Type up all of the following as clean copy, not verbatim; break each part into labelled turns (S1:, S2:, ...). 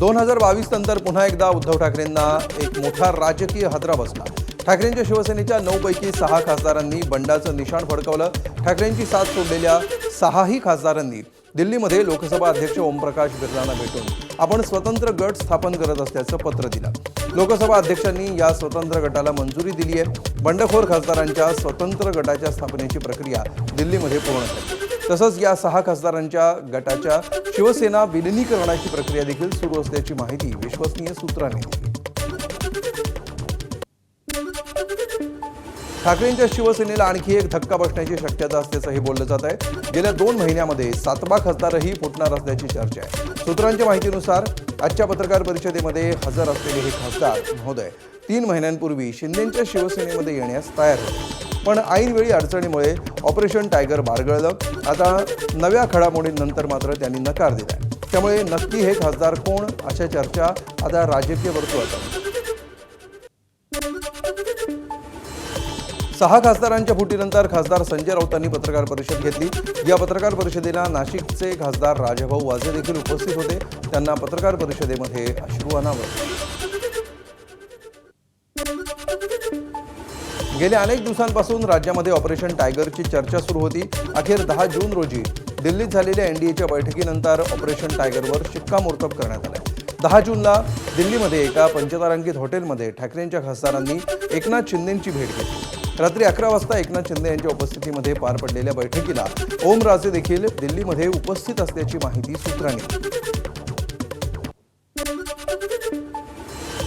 S1: 2022 नंतर पुन्हा एकदा उद्धव ठाकरेंना एक मोठा राजकीय हादरा बसला। ठाकरेंच्या शिवसेनेच्या 9 पैकी 6 खासदारांनी बंडाचं निशाण फडकवलं। ठाकरेंची साथ सोडलेल्या 6ही खासदारांनी दिल्लीमध्ये लोकसभा अध्यक्ष ओमप्रकाश बिर्लांना भेटून आपण स्वतंत्र गट स्थापन करत असल्याचं पत्र दिलं। लोकसभा अध्यक्षांनी या स्वतंत्र गटाला मंजुरी दिली आहे। बंडखोर खासदारांच्या स्वतंत्र गटाच्या स्थापनेची प्रक्रिया दिल्लीमध्ये पूर्ण झाली। तसंच या 6 खासदारांच्या गटाच्या शिवसेना विलिनीकरणाची प्रक्रिया देखील सुरू असल्याची माहिती विश्वसनीय सूत्रांनी दिली। ठाकरेंच्या शिवसेनेला आणखी एक धक्का बसण्याची शक्यता असल्याचंही बोललं जात आहे। गेल्या 2 महिन्यामध्ये 7वा खासदारही फुटणार असल्याची चर्चा आहे। सूत्रांच्या माहितीनुसार आजच्या पत्रकार परिषदेमध्ये हजर असलेले हे खासदार महोदय 3 महिन्यांपूर्वी शिंदेंच्या शिवसेनेमध्ये येण्यास तयार होते, पण ऐनवेळी अडचणीमुळे ऑपरेशन टायगर बारगळलं। आता नव्या घडामोडींनंतर मात्र त्यांनी नकार दिलाय। त्यामुळे नक्की हे खासदार कोण अशा चर्चा आता राजकीय वर्तुळात आहेत। 6 खासदारांच्या फुटीनंतर खासदार संजय राऊतांनी पत्रकार परिषद घेतली। या पत्रकार परिषदेला नाशिकचे खासदार राजाभाऊ वाजे देखील उपस्थित होते। त्यांना पत्रकार परिषदेमध्ये अश्रू अनावर। गेल्या अनेक दिवसांपासून राज्यामध्ये ऑपरेशन टायगरची चर्चा सुरू होती। अखेर 10 जून रोजी दिल्लीत झालेल्या एनडीएच्या बैठकीनंतर ऑपरेशन टायगरवर शिक्कामोर्तब करण्यात आले। 10 जूनला दिल्लीमध्ये एका पंचतारांकित हॉटेलमध्ये ठाकरेंच्या खासदारांनी एकनाथ शिंदेंची भेट घेतली। रात्री 11 वाजता एकनाथ शिंदे यांच्या उपस्थितीमध्ये पार पडलेल्या बैठकीला ओमराजे देखील दिल्लीमध्ये उपस्थित असल्याची माहिती सूत्रांनी दिली।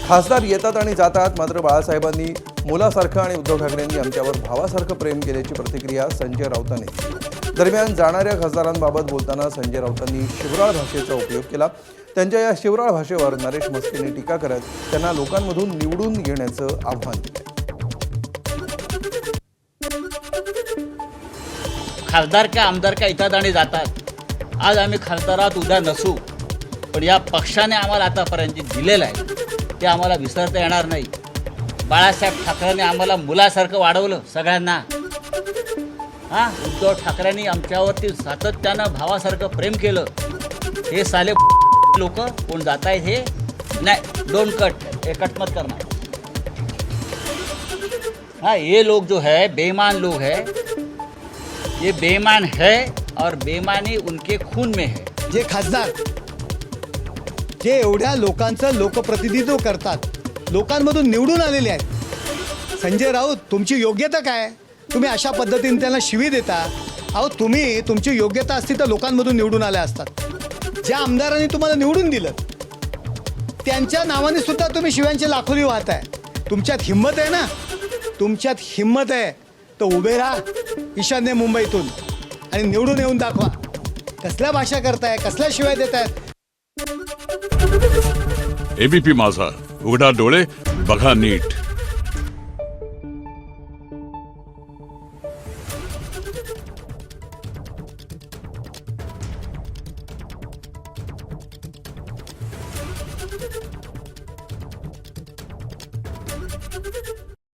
S1: खासदार येतात आणि जातात, मात्र बाळासाहेबांनी मुलासारखं आणि उद्धव ठाकरेंनी आमच्यावर भावासारखं प्रेम केल्याची प्रतिक्रिया संजय राऊतांनी दिली। दरम्यान जाणाऱ्या खासदारांबाबत बोलताना संजय राऊतांनी शिवराळ भाषेचा उपयोग केला। त्यांच्या या शिवराळ भाषेवर नरेश मस्केने टीका करत त्यांना लोकांमधून निवडून येण्याचं आव्हान दिलं।
S2: खासदार का आमदार का येतात आणि जातात। आज आम्ही खासदारात उद्या नसू, पण या पक्षाने आम्हाला आतापर्यंत दिलेलं आहे ते आम्हाला विसरता येणार नाही। बाळासाहेब ठाकरेंनी आम्हाला मुलासारखं वाढवलं सगळ्यांना। उद्धव ठाकरेंनी आमच्यावरती सातत्यानं भावासारखं प्रेम केलं। हे साले लोक कोण जात आहेत हे नाही, डोंट कट, हे कट मत करना। ये लोग जो है बेईमान लोग है, ये बेईमान है और बेईमानी उनके खून में है।
S3: जे खासदार जे एवढ्या लोकांचं लोकप्रतिनिधित्व करतात, लोकांमधून निवडून आलेले आहेत। संजय राऊत, तुमची योग्यता काय? तुम्ही अशा पद्धतीने त्यांना शिवी देता। अहो, तुम्ही तुमची योग्यता असती तर लोकांमधून निवडून आले असतात। ज्या आमदारांनी तुम्हाला निवडून दिलं त्यांच्या नावाने सुद्धा तुम्ही शिव्यांचे लाखोली वाहताय। तुमच्यात हिंमत आहे ना? तुमच्यात हिंमत आहे तर उभे राहा ईशान्य मुंबईतून आणि निवडून येऊन दाखवा। कसल्या भाषा करताय, कसल्या शिवाय देताय?
S4: एबीपी माझा, उघडा डोळे बघा नीट।